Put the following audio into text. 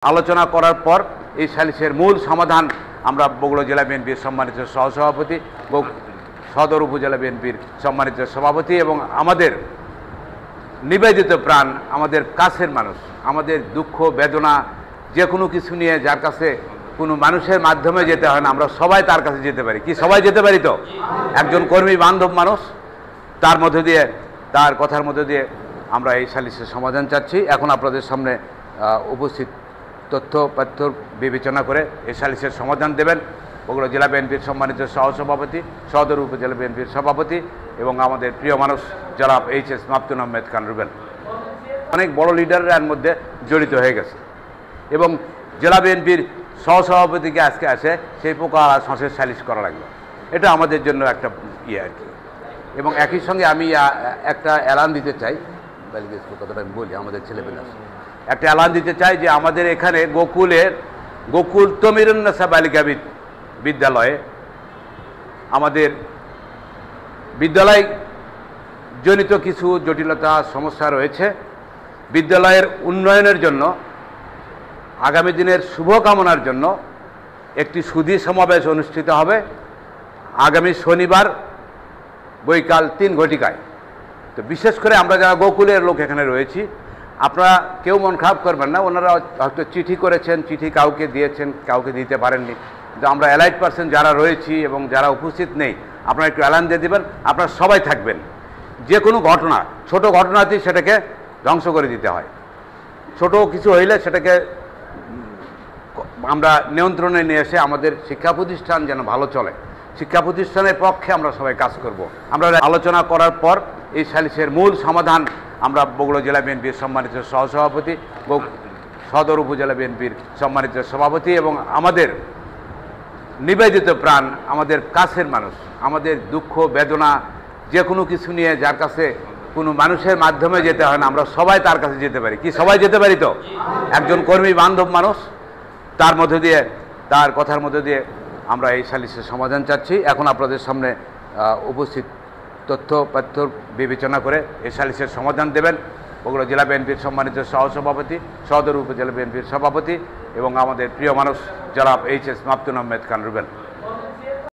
আলোচনা করার পর এই সালিসের মূল সমাধান আমরা বগুড়া জেলা বিএনপির সম্মানিত সহসভাপতি সদর উপজেলা বিএনপির সম্মানিত সভাপতি এবং আমাদের নিবেদিত প্রাণ, আমাদের কাছের মানুষ, আমাদের দুঃখ বেদনা যে কোনো কিছু নিয়ে যার কাছে কোনো মানুষের মাধ্যমে যেতে হয় না, আমরা সবাই তার কাছে যেতে পারি। কি সবাই যেতে পারি? তো একজন কর্মী বান্ধব মানুষ, তার মধ্যে দিয়ে, তার কথার মধ্যে দিয়ে আমরা এই সালিসের সমাধান চাচ্ছি। এখন আপনাদের সামনে উপস্থিত তথ্য বিবেচনা করে এই সালিসের সমাধান দেবেন বগুড়া জেলা বিএনপির সম্মানিত সহসভাপতি, সদর উপজেলা বিএনপির সভাপতি এবং আমাদের প্রিয় মানুষ জনাব এইচ.এস. মাপতুন আহমেদ খান রুবেল। অনেক বড় লিডাররা এর মধ্যে জড়িত হয়ে গেছে এবং জেলা বিএনপির সহসভাপতিকে আজকে আসে সেই পোকা সংসদ সালিস করা লাগলো। এটা আমাদের জন্য একটা আর কি। এবং একই সঙ্গে আমি একটা এলান দিতে চাই, কথাটা আমি বলি, আমাদের ছেলেপেলে একটা এলান দিতে চাই যে আমাদের এখানে গোকুল তমিরুন্নেসা বালিকা বিদ্যালয়ে আমাদের বিদ্যালয় জনিত কিছু জটিলতা সমস্যা রয়েছে। বিদ্যালয়ের উন্নয়নের জন্য, আগামী দিনের শুভকামনার জন্য একটি সুধী সমাবেশ অনুষ্ঠিত হবে আগামী শনিবার বৈকাল 3 ঘটিকায়। তো বিশেষ করে আমরা যারা গোকুলের লোক এখানে রয়েছি, আপনারা কেউ মন খারাপ করবেন না। ওনারা হয়তো চিঠি করেছেন, চিঠি কাউকে দিয়েছেন, কাউকে দিতে পারেননি, কিন্তু আমরা এলাইট পার্সন যারা রয়েছি এবং যারা উপস্থিত নেই, আপনারা একটু এলান দিয়ে দেবেন। আপনারা সবাই থাকবেন। যে কোনো ঘটনা, ছোট ঘটনাতেই সেটাকে ধ্বংস করে দিতে হয়। ছোট কিছু হইলে সেটাকে আমরা নিয়ন্ত্রণে নিয়ে এসে আমাদের শিক্ষা প্রতিষ্ঠান যেন ভালো চলে, শিক্ষা প্রতিষ্ঠানের পক্ষে আমরা সবাই কাজ করব। আমরা আলোচনা করার পর এই সালিসের মূল সমাধান আমরা বগুড়া জেলা বিএনপির সম্মানিত সহসভাপতি, সদর উপজেলা বিএনপির সম্মানিত সভাপতি এবং আমাদের নিবেদিত প্রাণ, আমাদের কাছের মানুষ, আমাদের দুঃখ বেদনা যে কোনো কিছু নিয়ে যার কাছে কোনো মানুষের মাধ্যমে যেতে হয় না, আমরা সবাই তার কাছে যেতে পারি। কি সবাই যেতে পারি? তো একজন কর্মী বান্ধব মানুষ, তার মধ্যে দিয়ে, তার কথার মধ্যে দিয়ে আমরা এই সালিসের সমাধান চাচ্ছি। এখন আপনাদের সামনে উপস্থিত তথ্য বিবেচনা করে এই সালিসের সমাধান দেবেন বগুড়া জেলা বিএনপির সম্মানিত সহসভাপতি, সদর উপজেলা বিএনপির সভাপতি এবং আমাদের প্রিয় মানুষ জনাব এইচ.এস. মাপতুন আহমেদ খান রুবেল।